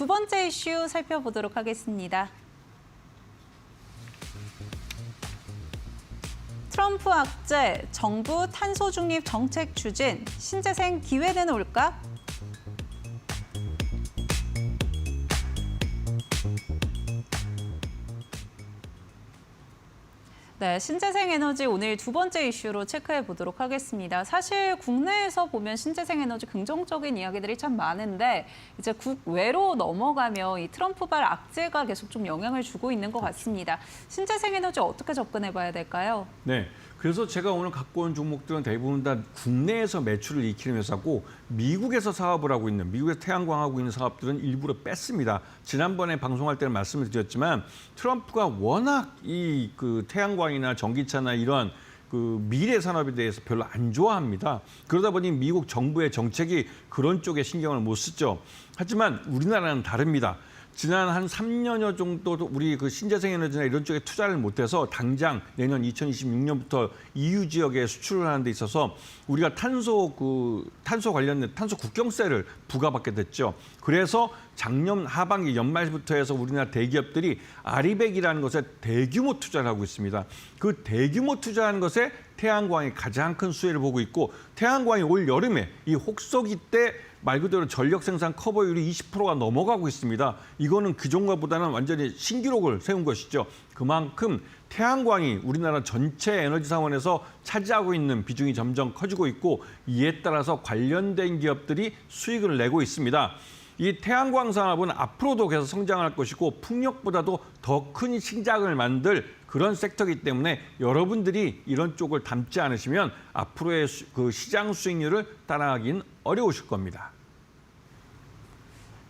두 번째 이슈 살펴보도록 하겠습니다. 트럼프 악재, 정부 탄소 중립 정책 추진, 신재생 기회는 올까? 네, 신재생 에너지 오늘 두 번째 이슈로 체크해 보도록 하겠습니다. 사실 국내에서 보면 신재생 에너지 긍정적인 이야기들이 참 많은데 이제 국외로 넘어가며 이 트럼프발 악재가 계속 좀 영향을 주고 있는 것 같습니다. 신재생 에너지 어떻게 접근해 봐야 될까요? 네, 그래서 제가 오늘 갖고 온 종목들은 대부분 다 국내에서 매출을 익히는 회사고 미국에서 사업을 하고 있는, 미국에서 태양광하고 있는 사업들은 일부러 뺐습니다. 지난번에 방송할 때는 말씀을 드렸지만 트럼프가 워낙 이 태양광이나 전기차나 이런 미래 산업에 대해서 별로 안 좋아합니다. 그러다 보니 미국 정부의 정책이 그런 쪽에 신경을 못 쓰죠. 하지만 우리나라는 다릅니다. 지난 한 3년여 정도 우리 신재생 에너지나 이런 쪽에 투자를 못해서 당장 내년 2026년부터 EU 지역에 수출을 하는 데 있어서 우리가 탄소 관련된 탄소 국경세를 부과받게 됐죠. 그래서 작년 하반기 연말부터 해서 우리나라 대기업들이 아리백이라는 것에 대규모 투자를 하고 있습니다. 그 대규모 투자하는 것에 태양광이 가장 큰 수혜를 보고 있고 태양광이 올 여름에 이 혹서기 때 말 그대로 전력 생산 커버율이 20%가 넘어가고 있습니다. 이거는 그전과보다는 완전히 신기록을 세운 것이죠. 그만큼 태양광이 우리나라 전체 에너지 상원에서 차지하고 있는 비중이 점점 커지고 있고 이에 따라서 관련된 기업들이 수익을 내고 있습니다. 이 태양광 산업은 앞으로도 계속 성장할 것이고 풍력보다도 더 큰 시장을 만들 그런 섹터이기 때문에 여러분들이 이런 쪽을 담지 않으시면 앞으로의 시장 수익률을 따라가긴 어려우실 겁니다.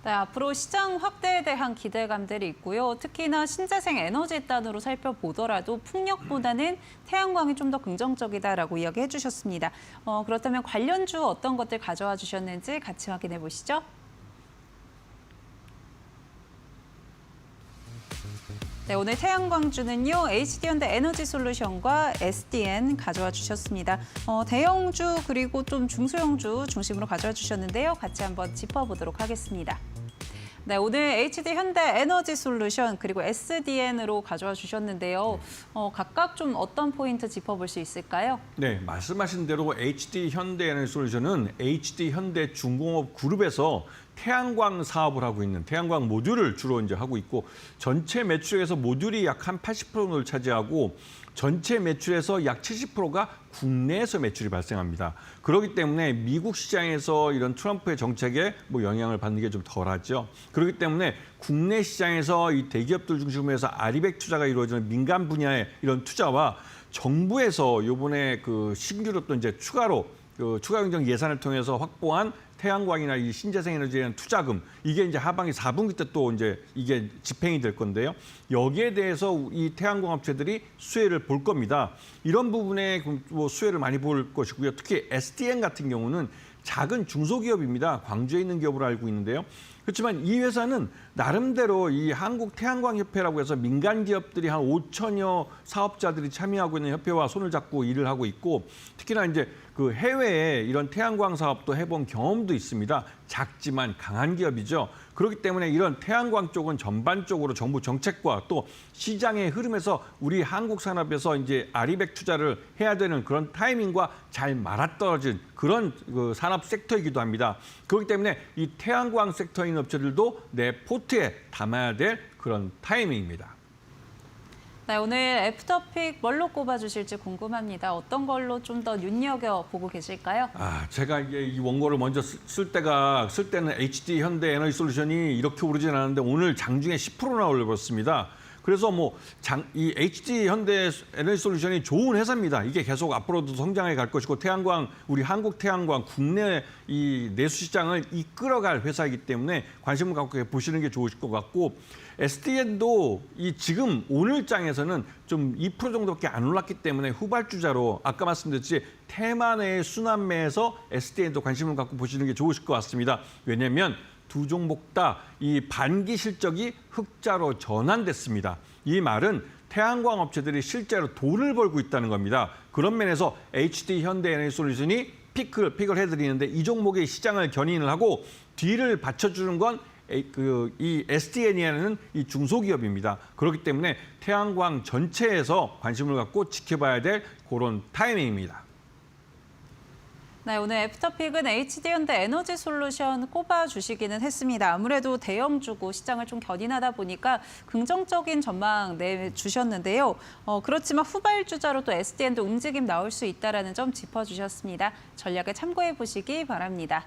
네, 앞으로 시장 확대에 대한 기대감들이 있고요. 특히나 신재생 에너지 단으로 살펴보더라도 풍력보다는 태양광이 좀 더 긍정적이다라고 이야기해 주셨습니다. 그렇다면 관련주 어떤 것들 가져와 주셨는지 같이 확인해 보시죠. 네, 오늘 태양광주는요, HD현대 에너지솔루션과 SDN 가져와 주셨습니다. 대형주 그리고 좀 중소형주 중심으로 가져와 주셨는데요. 같이 한번 짚어보도록 하겠습니다. 네, 오늘 HD현대 에너지솔루션 그리고 SDN으로 가져와 주셨는데요. 각각 좀 어떤 포인트 짚어볼 수 있을까요? 네, 말씀하신 대로 HD현대 에너지솔루션은 HD현대 중공업 그룹에서 태양광 사업을 하고 있는 태양광 모듈을 주로 이제 하고 있고 전체 매출에서 모듈이 약 한 80%를 차지하고 전체 매출에서 약 70%가 국내에서 매출이 발생합니다. 그렇기 때문에 미국 시장에서 이런 트럼프의 정책에 영향을 받는 게 좀 덜하죠. 그렇기 때문에 국내 시장에서 이 대기업들 중심으로 해서 아리백 투자가 이루어지는 민간 분야의 이런 투자와 정부에서 이번에 신규로 또 이제 추가로 추가 경정 예산을 통해서 확보한 태양광이나 이 신재생 에너지에 대한 투자금 이게 이제 하반기 4분기 때 또 이제 이게 집행이 될 건데요. 여기에 대해서 이 태양광 업체들이 수혜를 볼 겁니다. 이런 부분에 수혜를 많이 볼 것이고요. 특히 SDN 같은 경우는 작은 중소기업입니다. 광주에 있는 기업으로 알고 있는데요. 그렇지만 이 회사는 나름대로 이 한국태양광협회라고 해서 민간 기업들이 한 5천여 사업자들이 참여하고 있는 협회와 손을 잡고 일을 하고 있고 특히나 이제 해외에 이런 태양광 사업도 해본 경험도 있습니다. 작지만 강한 기업이죠. 그렇기 때문에 이런 태양광 쪽은 전반적으로 정부 정책과 또 시장의 흐름에서 우리 한국 산업에서 이제 아리백 투자를 해야 되는 그런 타이밍과 잘 맞아떨어진 그런 산업 섹터이기도 합니다. 그렇기 때문에 이 태양광 섹터인 업체들도 내 포트에 담아야 될 그런 타이밍입니다. 네, 오늘 애프터픽 뭘로 꼽아주실지 궁금합니다. 어떤 걸로 좀 더 눈여겨보고 계실까요? 제가 이게 이 원고를 먼저 쓸 때는 HD현대 에너지솔루션이 이렇게 오르진 않았는데 오늘 장중에 10%나 올려버렸습니다. 그래서 이 HD현대 에너지솔루션이 좋은 회사입니다. 이게 계속 앞으로도 성장해 갈 것이고 우리 한국 태양광 국내 이 내수 시장을 이끌어갈 회사이기 때문에 관심을 갖고 보시는 게 좋으실 것 같고 SDN도 지금 오늘 장에서는 좀 2% 정도밖에 안 올랐기 때문에 후발주자로 아까 말씀드렸듯이 테마 내의 순환매에서 SDN도 관심을 갖고 보시는 게 좋으실 것 같습니다. 왜냐하면 두 종목 다 이 반기 실적이 흑자로 전환됐습니다. 이 말은 태양광 업체들이 실제로 돈을 벌고 있다는 겁니다. 그런 면에서 HD현대에너지솔루션이 픽을 해드리는데 이 종목의 시장을 견인을 하고 뒤를 받쳐주는 건 이 SDN이라는 이 중소기업입니다. 그렇기 때문에 태양광 전체에서 관심을 갖고 지켜봐야 될 그런 타이밍입니다. 네, 오늘 애프터픽은 HD현대 에너지솔루션 꼽아 주시기는 했습니다. 아무래도 대형주고 시장을 좀 견인하다 보니까 긍정적인 전망 내주셨는데요. 그렇지만 후발주자로 또 SDN도 움직임 나올 수 있다는 점 짚어주셨습니다. 전략을 참고해 보시기 바랍니다.